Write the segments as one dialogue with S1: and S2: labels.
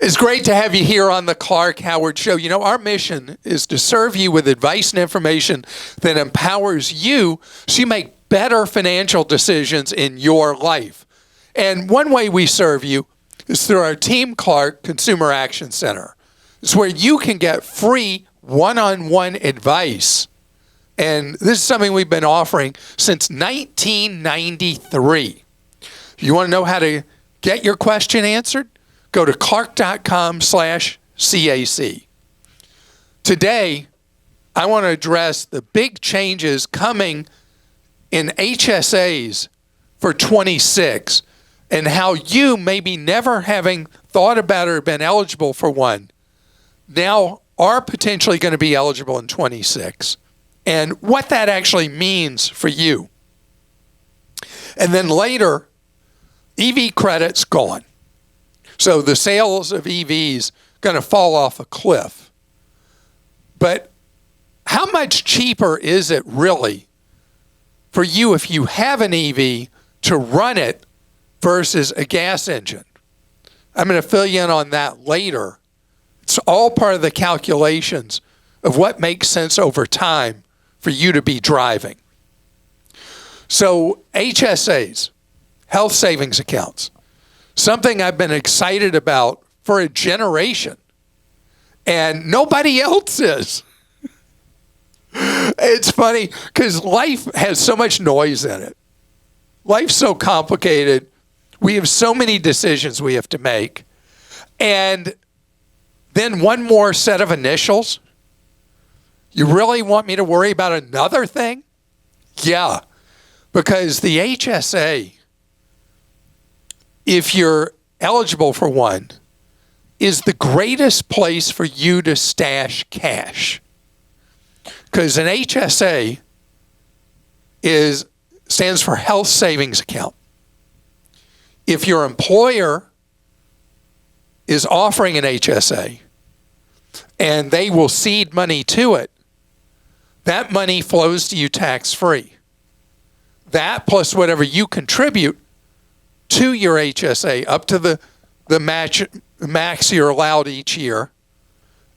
S1: It's great to have you here on the Clark Howard Show. You know, our mission is to serve you with advice and information that empowers you so you make better financial decisions in your life. And one way we serve you is through our Team Clark Consumer Action Center. It's where you can get free one-on-one advice. And this is something we've been offering since 1993. You want to know how to get your question answered? Go to clark.com/CAC. Today, I want to address the big changes coming in HSAs for 26 and how you, maybe never having thought about or been eligible for one, now are potentially going to be eligible in 26, and what that actually means for you. And then later, EV credits gone. So the sales of EVs going to fall off a cliff. But how much cheaper is it really for you if you have an EV to run it versus a gas engine? I'm going to fill you in on that later. It's all part of the calculations of what makes sense over time for you to be driving. So HSAs, health savings accounts, something I've been excited about for a generation, and nobody else is. It's funny because life has so much noise in it. Life's so complicated. We have so many decisions we have to make. And then one more set of initials. You really want me to worry about another thing? Yeah, because the HSA, if you're eligible for one, is the greatest place for you to stash cash. Because an HSA stands for Health Savings Account. If your employer is offering an HSA and they will seed money to it, that money flows to you tax-free. That plus whatever you contribute to your HSA up to the max you're allowed each year.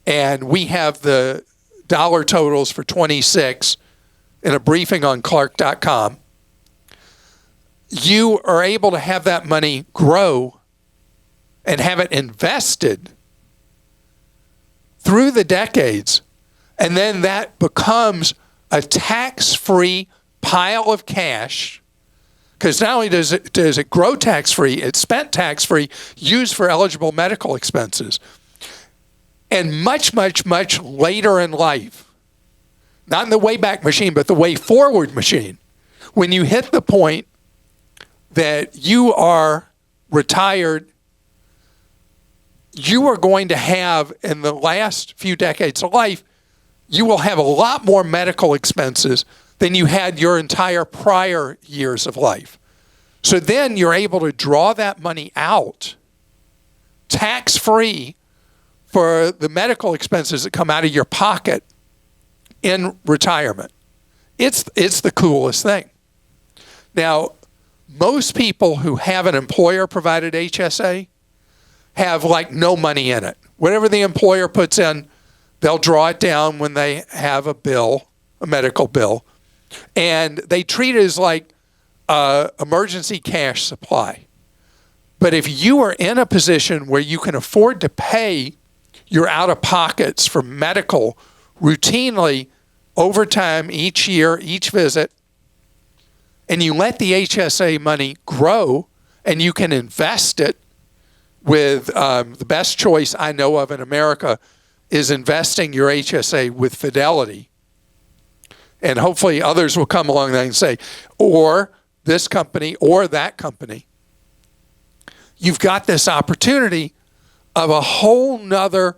S1: And we have the dollar totals for 26 in a briefing on clark.com. You are able to have that money grow and have it invested through the decades. And then that becomes a tax-free pile of cash. Because not only does it grow tax-free, it's spent tax-free, used for eligible medical expenses. And much, much, much later in life, not in the Wayback Machine, but the Way Forward Machine, when you hit the point that you are retired, you are going to have, in the last few decades of life, you will have a lot more medical expenses than you had your entire prior years of life. So then you're able to draw that money out tax-free for the medical expenses that come out of your pocket in retirement. It's the coolest thing. Now, most people who have an employer-provided HSA have like no money in it. Whatever the employer puts in, they'll draw it down when they have a bill, a medical bill. And they treat it as like emergency cash supply. But if you are in a position where you can afford to pay your out-of-pockets for medical routinely over time, each year, each visit, and you let the HSA money grow and you can invest it with the best choice I know of in America is investing your HSA with Fidelity. And hopefully others will come along and say, or this company or that company. You've got this opportunity of a whole nother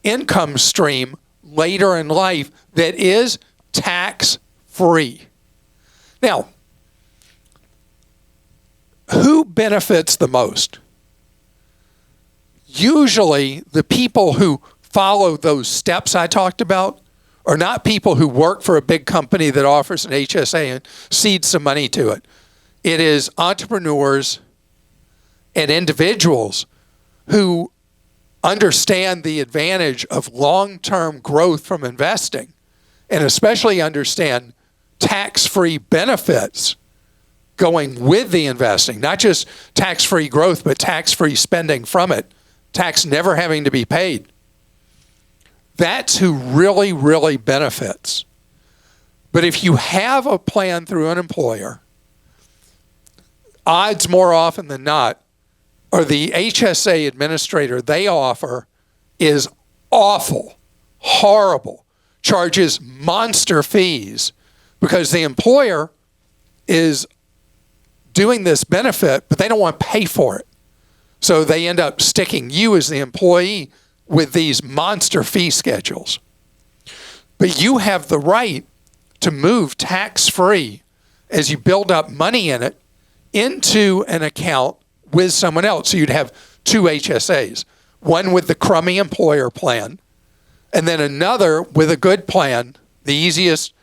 S1: income stream later in life that is tax-free. Now, who benefits the most? Usually the people who follow those steps I talked about are not people who work for a big company that offers an HSA and seeds some money to it. It is entrepreneurs and individuals who understand the advantage of long-term growth from investing, and especially understand tax-free benefits going with the investing, not just tax-free growth, but tax-free spending from it, tax never having to be paid. That's who really, really benefits. But if you have a plan through an employer, odds more often than not, or the HSA administrator they offer is awful, horrible, charges monster fees because the employer is doing this benefit, but they don't want to pay for it. So they end up sticking you as the employee with these monster fee schedules. But you have the right to move tax-free as you build up money in it into an account with someone else. So you'd have two HSAs, one with the crummy employer plan, and then another with a good plan. The easiest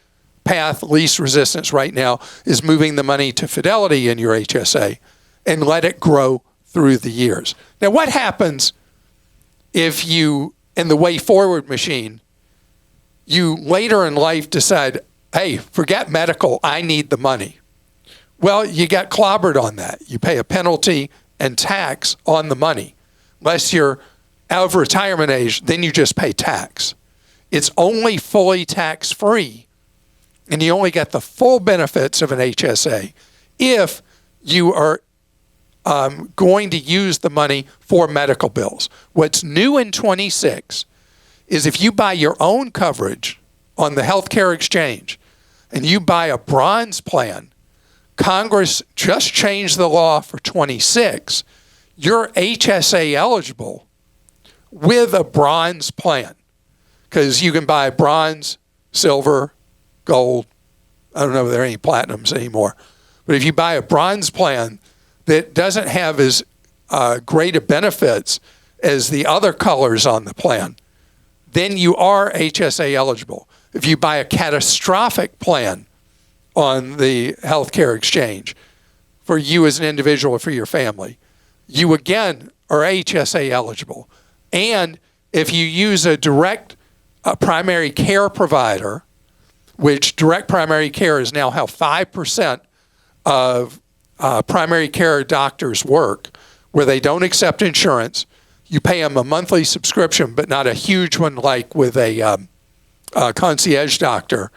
S1: path, least resistance right now, is moving the money to Fidelity in your HSA and let it grow through the years. Now, what happens if you, in the way forward machine, you later in life decide, hey, forget medical, I need the money? Well, you got clobbered on that. You pay a penalty and tax on the money. Unless you're out of retirement age, then you just pay tax. It's only fully tax-free, and you only get the full benefits of an HSA if you are going to use the money for medical bills. What's new in 26 is if you buy your own coverage on the healthcare exchange and you buy a bronze plan, Congress just changed the law for 26. You're HSA eligible with a bronze plan because you can buy bronze, silver, gold. I don't know if there are any platinums anymore. But if you buy a bronze plan that doesn't have as great a benefits as the other colors on the plan, then you are HSA eligible. If you buy a catastrophic plan on the healthcare exchange for you as an individual or for your family, you again are HSA eligible. And if you use a direct primary care provider, which direct primary care is now how 5% of primary care doctors work, where they don't accept insurance. You pay them a monthly subscription, but not a huge one like with a concierge doctor.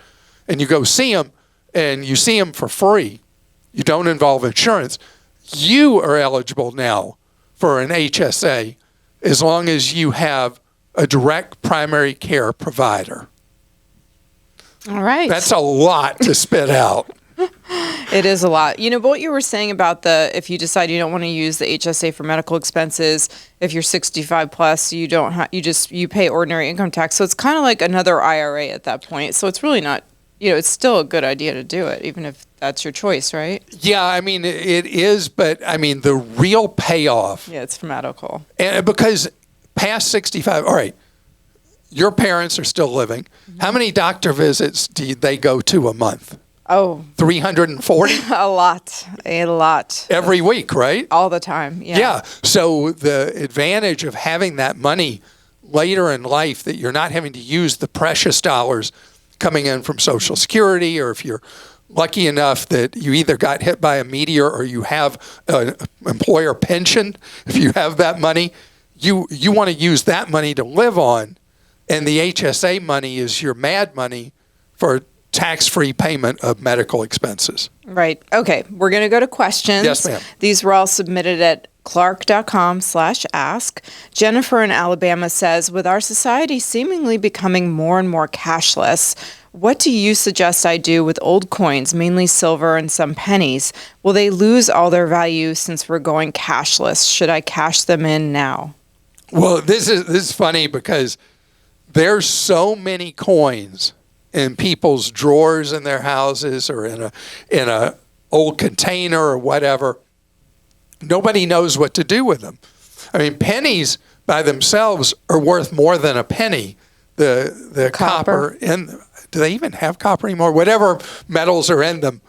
S1: And you go see them, and you see them for free. You don't involve insurance. You are eligible now for an HSA as long as you have a direct primary care provider.
S2: All right.
S1: That's a lot to spit out.
S2: It is a lot. You know, but what you were saying about if you decide you don't want to use the HSA for medical expenses, if you're 65 plus, you don't you pay ordinary income tax. So it's kind of like another IRA at that point. So it's really not, it's still a good idea to do it, even if that's your choice, right?
S1: Yeah, I mean, it is, but I mean, the real payoff.
S2: Yeah, it's for medical.
S1: And because past 65, all right, your parents are still living. Mm-hmm. How many doctor visits do they go to a month?
S2: Oh.
S1: 340?
S2: A lot.
S1: Every week, right?
S2: All the time, yeah.
S1: Yeah, so the advantage of having that money later in life, that you're not having to use the precious dollars coming in from Social Security, or if you're lucky enough that you either got hit by a meteor or you have an employer pension, if you have that money, you want to use that money to live on, and the HSA money is your MAD money for tax-free payment of medical expenses.
S2: Right. Okay. We're going to go to questions.
S1: Yes, ma'am.
S2: These were all submitted at clark.com/ask. Jennifer in Alabama says, with our society seemingly becoming more and more cashless, what do you suggest I do with old coins, mainly silver and some pennies? Will they lose all their value since we're going cashless? Should I cash them in now?
S1: Well, this is funny because there's so many coins in people's drawers in their houses or in a old container or whatever. Nobody knows what to do with them. I mean, pennies by themselves are worth more than a penny. The copper in, do they even have copper anymore? Whatever metals are in them,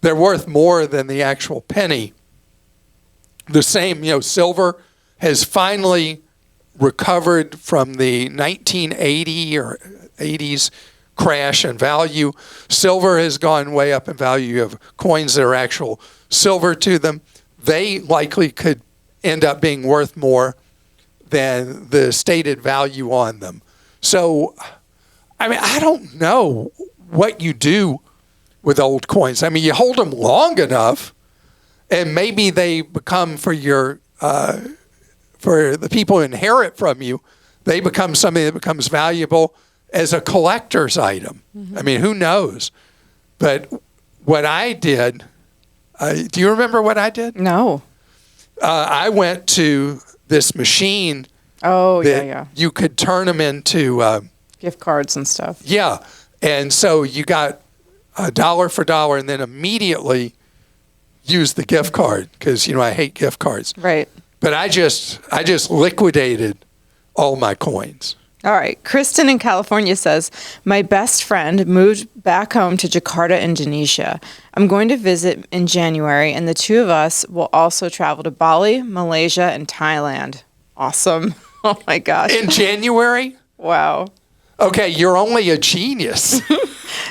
S1: they're worth more than the actual penny. The same, silver has finally recovered from the 1980 or 80s crash in value. Silver has gone way up in value. You have coins that are actual silver to them. They likely could end up being worth more than the stated value on them. So, I mean, I don't know what you do with old coins. I mean, you hold them long enough, and maybe they become for the people who inherit from you, they become something that becomes valuable as a collector's item. I mean, who knows? But what I did, do you remember what I did?
S2: No.
S1: I went to this machine.
S2: Oh, yeah.
S1: You could turn them into
S2: Gift cards and stuff.
S1: Yeah. And so you got $1 for $1 and then immediately use the gift card because, I hate gift cards.
S2: Right.
S1: But I just liquidated all my coins.
S2: All right. Kristen in California says, my best friend moved back home to Jakarta, Indonesia. I'm going to visit in January, and the two of us will also travel to Bali, Malaysia, and Thailand. Awesome. Oh, my gosh.
S1: In January?
S2: Wow.
S1: Okay, you're only a genius.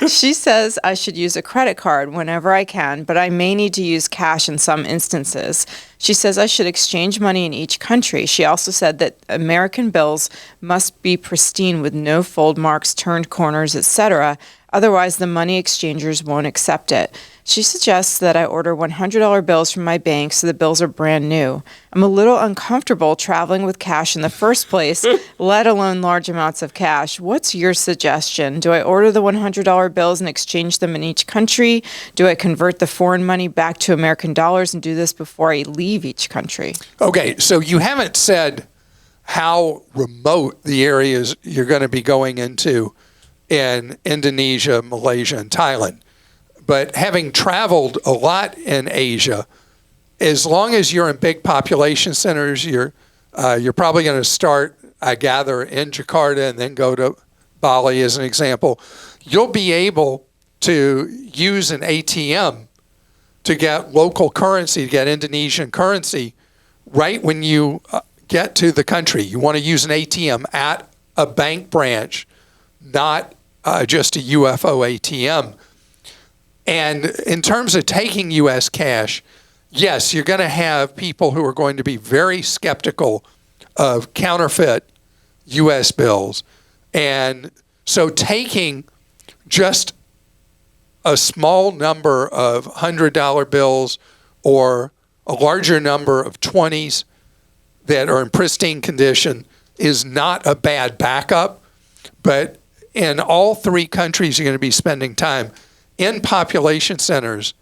S2: She says I should use a credit card whenever I can, but I may need to use cash in some instances. She says I should exchange money in each country. She also said that American bills must be pristine with no fold marks, turned corners, etc. Otherwise, the money exchangers won't accept it. She suggests that I order $100 bills from my bank so the bills are brand new. I'm a little uncomfortable traveling with cash in the first place, let alone large amounts of cash. What's your suggestion? Do I order the $100 bills and exchange them in each country? Do I convert the foreign money back to American dollars and do this before I leave each country?
S1: Okay, so you haven't said how remote the areas you're going to be going into in Indonesia, Malaysia, and Thailand. But having traveled a lot in Asia, as long as you're in big population centers, you're probably going to start, I gather, in Jakarta and then go to Bali as an example. You'll be able to use an ATM to get local currency, to get Indonesian currency, right when you get to the country. You want to use an ATM at a bank branch, not just a UFO ATM. And in terms of taking U.S. cash, yes, you're going to have people who are going to be very skeptical of counterfeit U.S. bills. And so taking just a small number of $100 bills or a larger number of 20s that are in pristine condition is not a bad backup. But in all three countries, you're going to be spending time in population centers.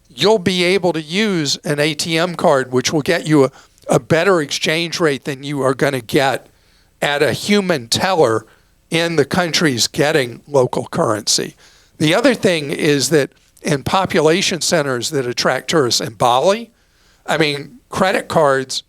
S1: You'll be able to use an ATM card, which will get you a better exchange rate than you are going to get at a human teller in the countries getting local currency. The other thing is that in population centers that attract tourists in Bali, I mean, credit cards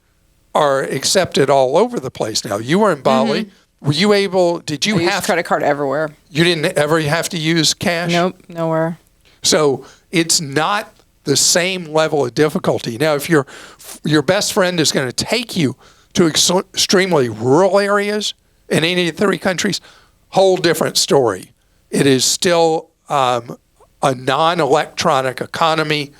S1: are accepted all over the place now. You were in Bali. Were you able, did you have
S2: credit card everywhere?
S1: You didn't ever have to use cash?
S2: Nope, nowhere.
S1: So it's not the same level of difficulty. Now, if your best friend is going to take you to extremely rural areas in any of the three countries, whole different story. It is still a non-electronic economy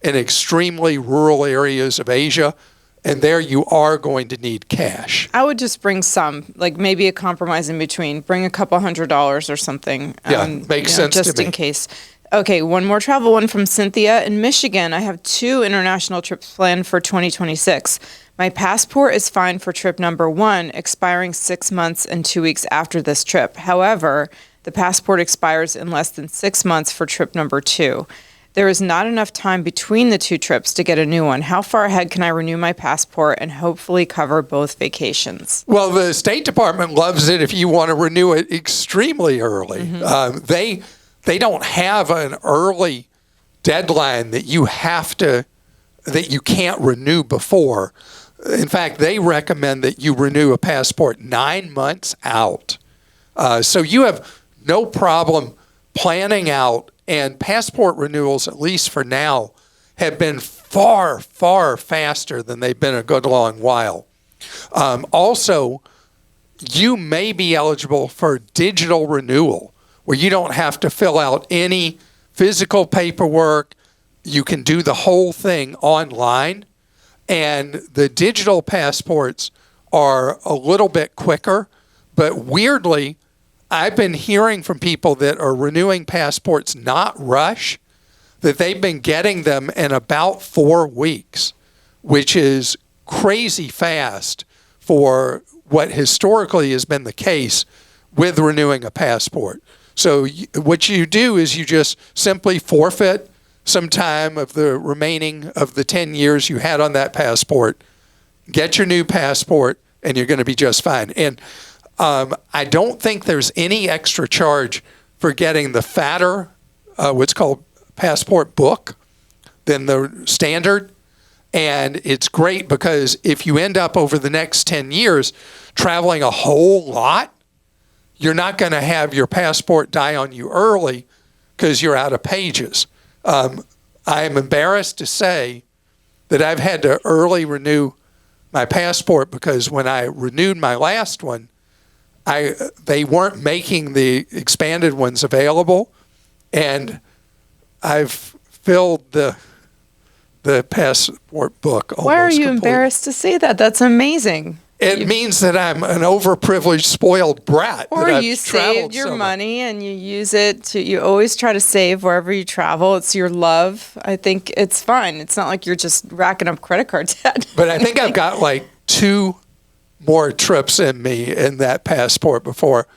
S1: in extremely rural areas of Asia. And there you are going to need cash.
S2: I would just bring some, like maybe a compromise in between. Bring a couple $100 or something.
S1: Yeah, makes sense
S2: just
S1: to me.
S2: in case. Okay, one more travel one from Cynthia in Michigan. I have 2 international trips planned for 2026. My passport is fine for trip number 1, expiring 6 months and 2 weeks after this trip. However, the passport expires in less than 6 months for trip number 2. There is not enough time between the 2 trips to get a new one. How far ahead can I renew my passport and hopefully cover both vacations?
S1: Well, the State Department loves it if you want to renew it extremely early. They don't have an early deadline that you can't renew before. In fact, they recommend that you renew a passport 9 months out. So you have no problem planning out. And passport renewals, at least for now, have been far, far faster than they've been a good long while. Also, you may be eligible for digital renewal, where you don't have to fill out any physical paperwork. You can do the whole thing online. And the digital passports are a little bit quicker. But weirdly, I've been hearing from people that are renewing passports not rush, that they've been getting them in about 4 weeks, which is crazy fast for what historically has been the case with renewing a passport. So what you do is you just simply forfeit some time of the remaining of the 10 years you had on that passport, get your new passport, and you're going to be just fine. And I don't think there's any extra charge for getting the fatter, what's called passport book, than the standard. And it's great because if you end up over the next 10 years traveling a whole lot, you're not going to have your passport die on you early because you're out of pages. I am embarrassed to say that I've had to early renew my passport because when I renewed my last one, they weren't making the expanded ones available, and I've filled the passport book almost
S2: Why are you
S1: completely.
S2: embarrassed to say that? That's amazing.
S1: It means that I'm an overprivileged, spoiled brat.
S2: Or
S1: that I've
S2: you
S1: traveled
S2: saved your
S1: so much.
S2: money and you use it to, you always try to save wherever you travel. It's your love. I think it's fun. It's not like you're just racking up credit card debt.
S1: But I think I've got like 2 more trips in me in that passport before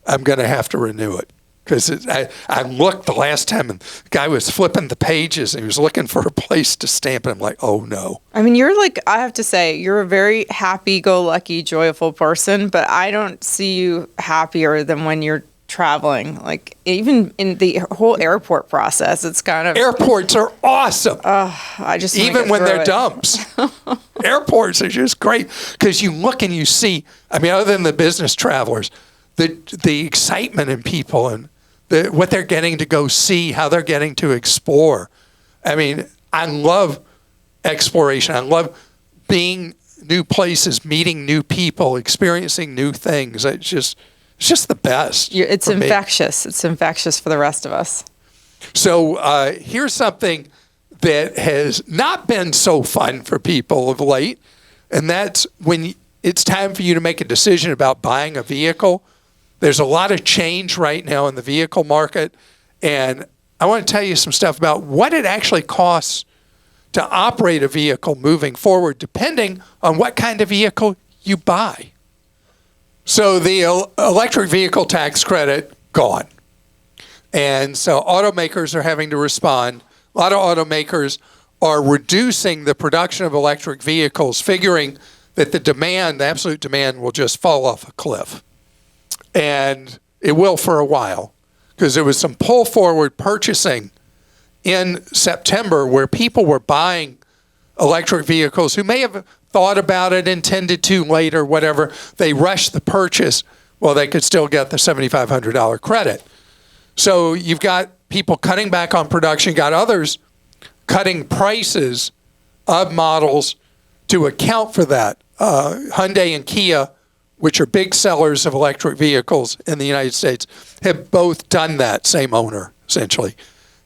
S1: I'm going to have to renew it. Because I looked the last time and the guy was flipping the pages and he was looking for a place to stamp it. I'm like, oh no.
S2: I mean, you're like, I have to say, you're a very happy-go-lucky, joyful person, but I don't see you happier than when you're traveling. Like, even in the whole airport process, it's kind of...
S1: Airports are awesome.
S2: I just wanna
S1: Even
S2: get
S1: when
S2: through
S1: they're
S2: it.
S1: dumps. Airports are just great because you look and you see, I mean, other than the business travelers, the excitement in people and what they're getting to go see, how they're getting to explore. I mean, I love exploration. I love being new places, meeting new people, experiencing new things. It's just the best.
S2: It's
S1: for me.
S2: infectious. It's infectious for the rest of us.
S1: So here's something that has not been so fun for people of late, and that's when it's time for you to make a decision about buying a vehicle. There's a lot of change right now in the vehicle market, and I want to tell you some stuff about what it actually costs to operate a vehicle moving forward, depending on what kind of vehicle you buy. So the electric vehicle tax credit, gone. And so automakers are having to respond. A lot of automakers are reducing the production of electric vehicles, figuring that the absolute demand will just fall off a cliff. And it will for a while, because there was some pull forward purchasing in September where people were buying electric vehicles who may have thought about it, intended to later, whatever. They rushed the purchase. Well, they could still get the $7,500 credit. So you've got people cutting back on production, got others cutting prices of models to account for that. Hyundai and Kia, which are big sellers of electric vehicles in the United States, have both done that, same owner, essentially,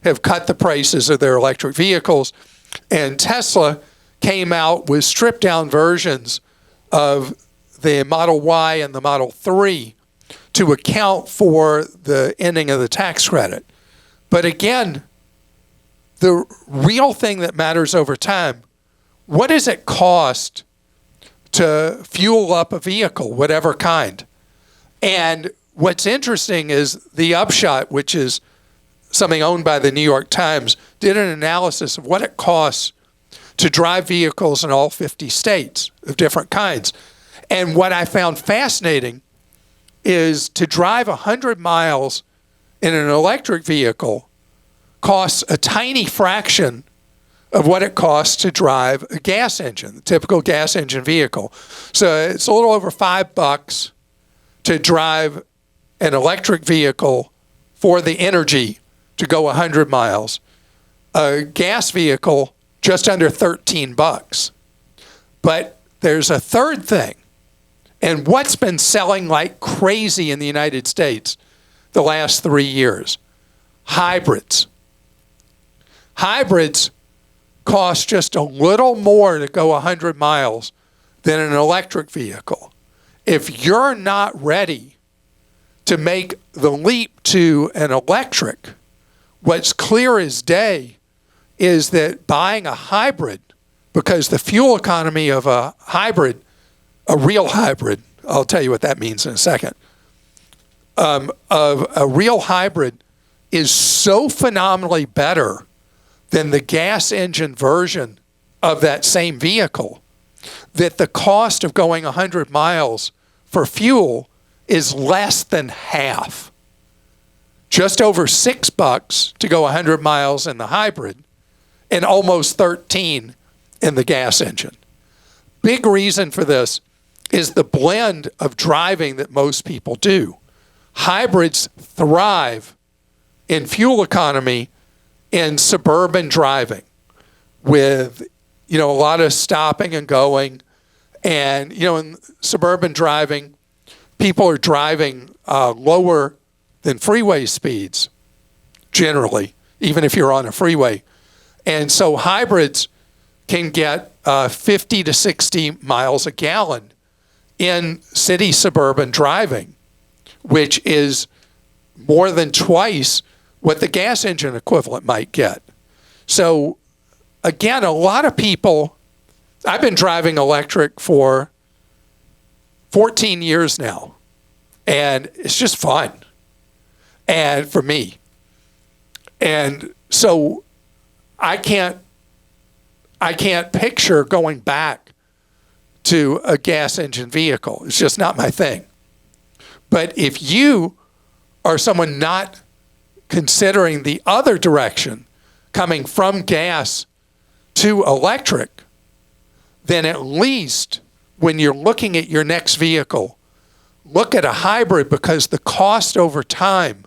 S1: have cut the prices of their electric vehicles. And Tesla came out with stripped-down versions of the Model Y and the Model 3 to account for the ending of the tax credit. But again, the real thing that matters over time, what does it cost to fuel up a vehicle, whatever kind? And what's interesting is the Upshot, which is something owned by the New York Times, did an analysis of what it costs to drive vehicles in all 50 states of different kinds. And what I found fascinating is to drive 100 miles in an electric vehicle costs a tiny fraction of what it costs to drive a gas engine, the typical gas engine vehicle. So it's a little over $5 to drive an electric vehicle for the energy to go 100 miles. A gas vehicle, just under $13. But there's a third thing, And what's been selling like crazy in the United States the last 3 years? Hybrids. Hybrids cost just a little more to go 100 miles than an electric vehicle. If you're not ready to make the leap to an electric, what's clear as day is that buying a hybrid, because the fuel economy of a hybrid, a real hybrid, I'll tell you what that means in a second, of a real hybrid is so phenomenally better than the gas engine version of that same vehicle that the cost of going 100 miles for fuel is less than half. Just over $6 to go 100 miles in the hybrid and almost 13 in the gas engine. Big reason for this is the blend of driving that most people do. Hybrids thrive in fuel economy in suburban driving with, a lot of stopping and going. And, in suburban driving, people are driving lower than freeway speeds, generally, even if you're on a freeway. And so hybrids can get 50 to 60 miles a gallon in city suburban driving, which is more than twice what the gas engine equivalent might get. So again, a lot of people, I've been driving electric for 14 years now, and it's just fun. And for me. And so I can't picture going back to a gas engine vehicle. It's just not my thing. But if you are someone not considering the other direction, coming from gas to electric, then at least when you're looking at your next vehicle, look at a hybrid, because the cost over time,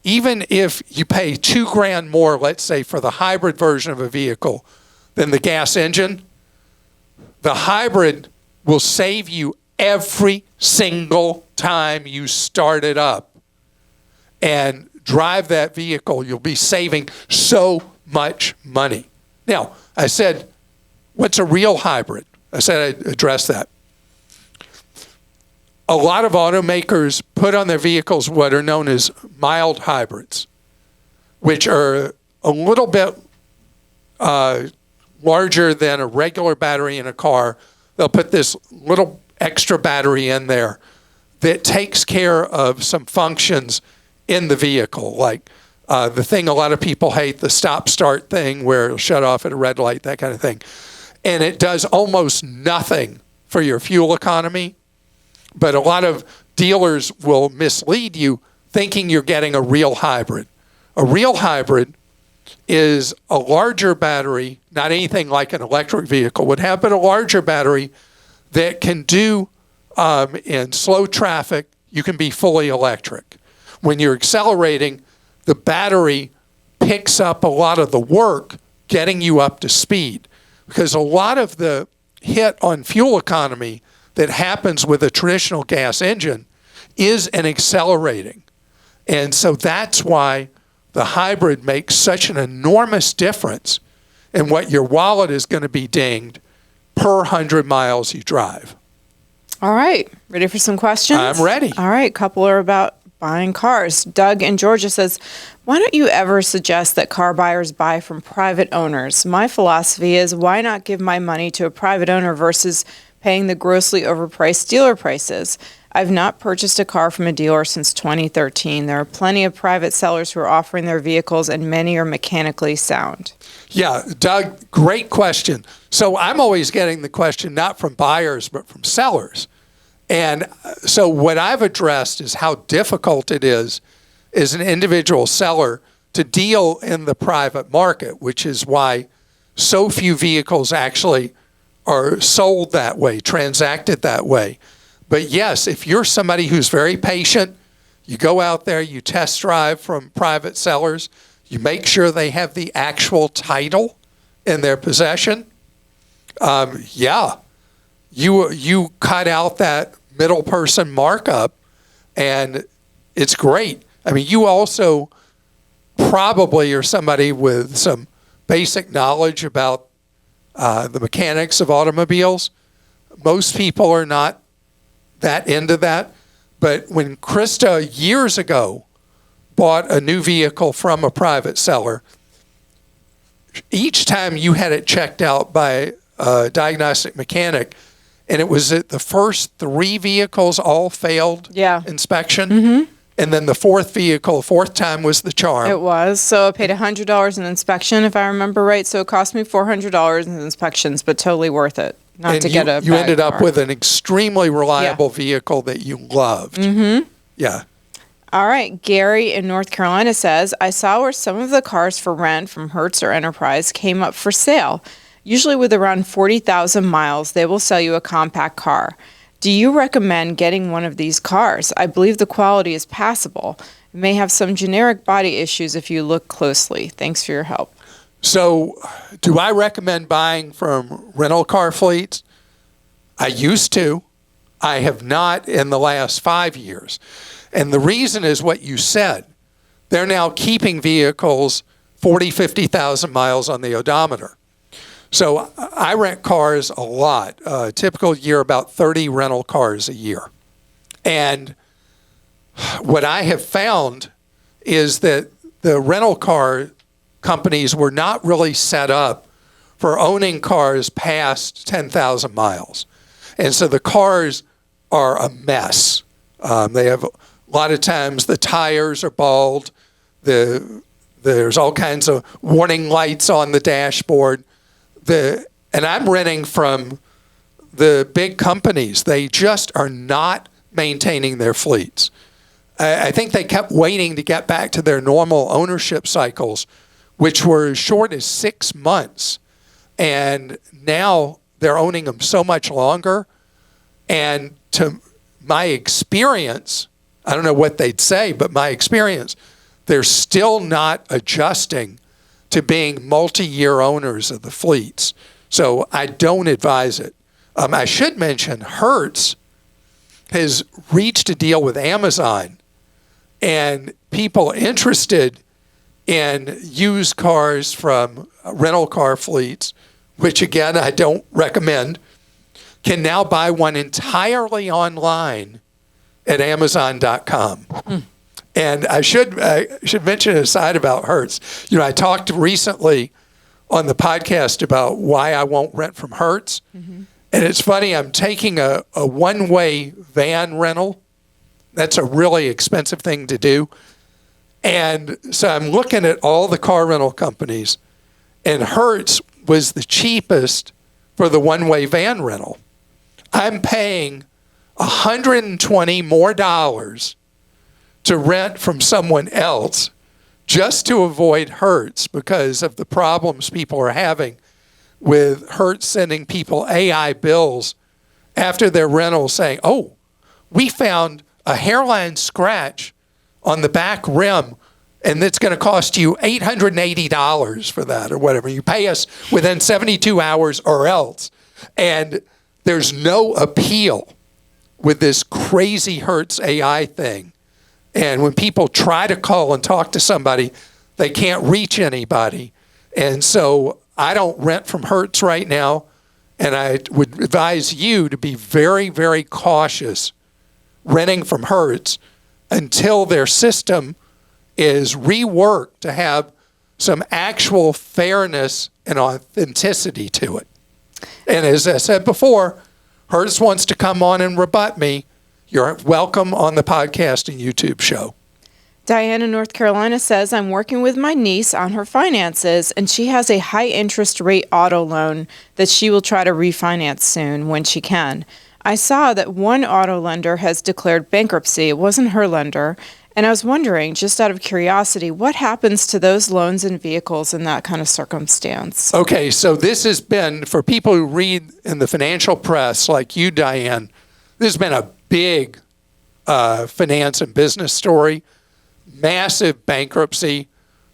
S1: even if you pay $2,000 more, let's say, for the hybrid version of a vehicle than the gas engine, the hybrid will save you every single time you start it up and drive that vehicle. You'll be saving so much money. Now, I said, what's a real hybrid? I said I'd address that. A lot of automakers put on their vehicles what are known as mild hybrids, which are a little bit larger than a regular battery in a car. They'll put this little extra battery in there that takes care of some functions in the vehicle, like the thing a lot of people hate, the stop-start thing where it'll shut off at a red light, that kind of thing. And it does almost nothing for your fuel economy. But a lot of dealers will mislead you thinking you're getting a real hybrid. A real hybrid is a larger battery, not anything like an electric vehicle would have, but a larger battery that can do, in slow traffic, you can be fully electric. When you're accelerating, the battery picks up a lot of the work getting you up to speed. Because a lot of the hit on fuel economy that happens with a traditional gas engine is an accelerating. And so that's why the hybrid makes such an enormous difference in what your wallet is going to be dinged per 100 miles you drive.
S2: All right. Ready for some questions?
S1: I'm ready.
S2: All right. A couple are about buying cars. Doug in Georgia says, why don't you ever suggest that car buyers buy from private owners? My philosophy is, why not give my money to a private owner versus paying the grossly overpriced dealer prices? I've not purchased a car from a dealer since 2013. There are plenty of private sellers who are offering their vehicles, and many are mechanically sound.
S1: Yeah, Doug, great question. So I'm always getting the question not from buyers, but from sellers. And so what I've addressed is how difficult it is as an individual seller to deal in the private market, which is why so few vehicles actually are sold that way, transacted that way. But yes, if you're somebody who's very patient, you go out there, you test drive from private sellers, you make sure they have the actual title in their possession. You cut out that middle person markup, and it's great. I mean, you also probably are somebody with some basic knowledge about the mechanics of automobiles. Most people are not that into that. But when Krista years ago bought a new vehicle from a private seller, each time you had it checked out by a diagnostic mechanic, and it was that the first 3 vehicles all failed inspection. And then the fourth time was the charm.
S2: It was. So I paid $100 in inspection, if I remember right. So it cost me $400 in inspections, but totally worth it.
S1: You ended up with an extremely reliable vehicle that you loved. Yeah.
S2: All right. Gary in North Carolina says, I saw where some of the cars for rent from Hertz or Enterprise came up for sale. Usually with around 40,000 miles, they will sell you a compact car. Do you recommend getting one of these cars? I believe the quality is passable. It may have some generic body issues if you look closely. Thanks for your help.
S1: So, do I recommend buying from rental car fleets? I used to. I have not in the last 5 years. And the reason is what you said. They're now keeping vehicles 40, 50,000 miles on the odometer. So I rent cars a lot. Typical year, about 30 rental cars a year. And what I have found is that the rental car companies were not really set up for owning cars past 10,000 miles. And so the cars are a mess. They have a lot of times the tires are bald. There's all kinds of warning lights on the dashboard. And I'm renting from the big companies. They just are not maintaining their fleets. I think they kept waiting to get back to their normal ownership cycles, which were as short as 6 months. And now they're owning them so much longer. And to my experience, I don't know what they'd say, but my experience, they're still not adjusting to being multi-year owners of the fleets. So I don't advise it. I should mention Hertz has reached a deal with Amazon, and people interested in used cars from rental car fleets, which again, I don't recommend, can now buy one entirely online at Amazon.com. And I should mention an aside about Hertz. You know, I talked recently on the podcast about why I won't rent from Hertz. And it's funny, I'm taking a one-way van rental. That's a really expensive thing to do. And so I'm looking at all the car rental companies, and Hertz was the cheapest for the one-way van rental. I'm paying $120 more to rent from someone else just to avoid Hertz because of the problems people are having with Hertz sending people AI bills after their rental saying, oh, we found a hairline scratch on the back rim and it's going to cost you $880 for that or whatever. You pay us within 72 hours or else. And there's no appeal with this crazy Hertz AI thing. And when people try to call and talk to somebody, they can't reach anybody. And so I don't rent from Hertz right now. And I would advise you to be very, very cautious renting from Hertz until their system is reworked to have some actual fairness and authenticity to it. And as I said before, Hertz wants to come on and rebut me. You're welcome on the podcast and YouTube show.
S2: Diane in North Carolina says, I'm working with my niece on her finances, and she has a high interest rate auto loan that she will try to refinance soon when she can. I saw that one auto lender has declared bankruptcy. It wasn't her lender. And I was wondering, just out of curiosity, what happens to those loans and vehicles in that kind of circumstance?
S1: Okay, so this has been, for people who read in the financial press like you, Diane, this has been a big finance and business story, massive bankruptcy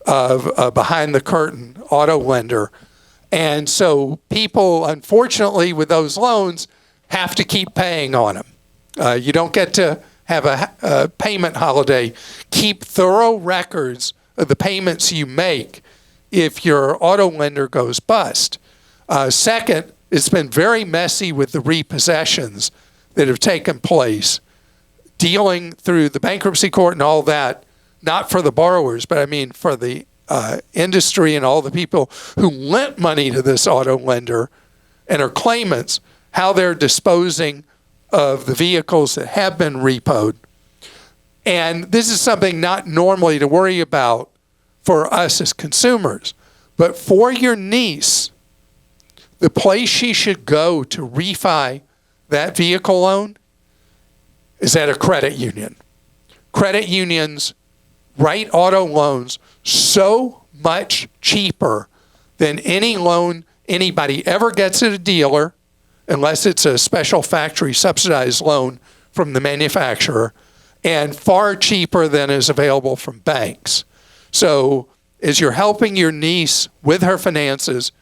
S1: of a behind-the-curtain auto lender. And so people, unfortunately, with those loans, have to keep paying on them. You don't get to have a payment holiday. Keep thorough records of the payments you make if your auto lender goes bust. Second, it's been very messy with the repossessions that have taken place, dealing through the bankruptcy court and all that, not for the borrowers, but I mean for the industry and all the people who lent money to this auto lender and are claimants, how they're disposing of the vehicles that have been repoed. And this is something not normally to worry about for us as consumers, but for your niece, the place she should go to refi that vehicle loan is at a credit union. Credit unions write auto loans so much cheaper than any loan anybody ever gets at a dealer, unless it's a special factory subsidized loan from the manufacturer, and far cheaper than is available from banks. So as you're helping your niece with her finances,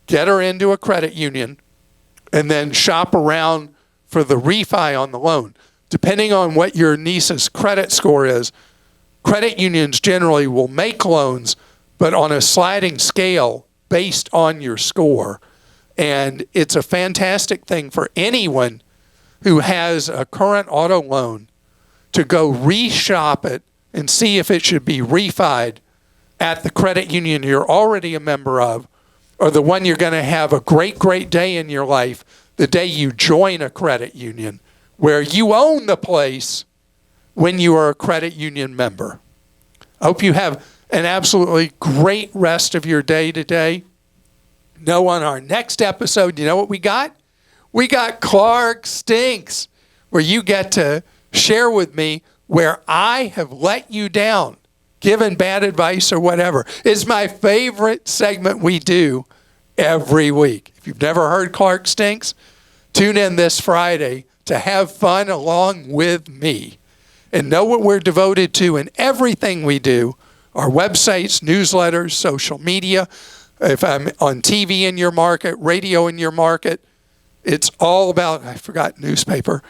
S1: get her into a credit union and then shop around for the refi on the loan. Depending on what your niece's credit score is, credit unions generally will make loans, but on a sliding scale based on your score. And it's a fantastic thing for anyone who has a current auto loan to go reshop it and see if it should be refied at the credit union you're already a member of, or the one you're going to have a great, great day in your life, the day you join a credit union, where you own the place when you are a credit union member. I hope you have an absolutely great rest of your day today. Know on our next episode, you know what we got? We got Clark Stinks, where you get to share with me where I have let you down, given bad advice or whatever. It's my favorite segment we do every week. If you've never heard Clark Stinks, tune in this Friday to have fun along with me and know what we're devoted to in everything we do, our websites, newsletters, social media. If I'm on TV in your market, radio in your market, it's all about, I forgot newspaper.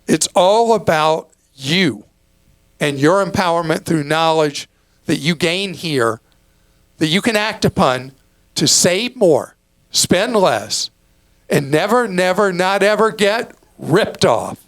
S1: It's all about you and your empowerment through knowledge that you gain here, that you can act upon to save more, spend less, and never, never, not ever get ripped off.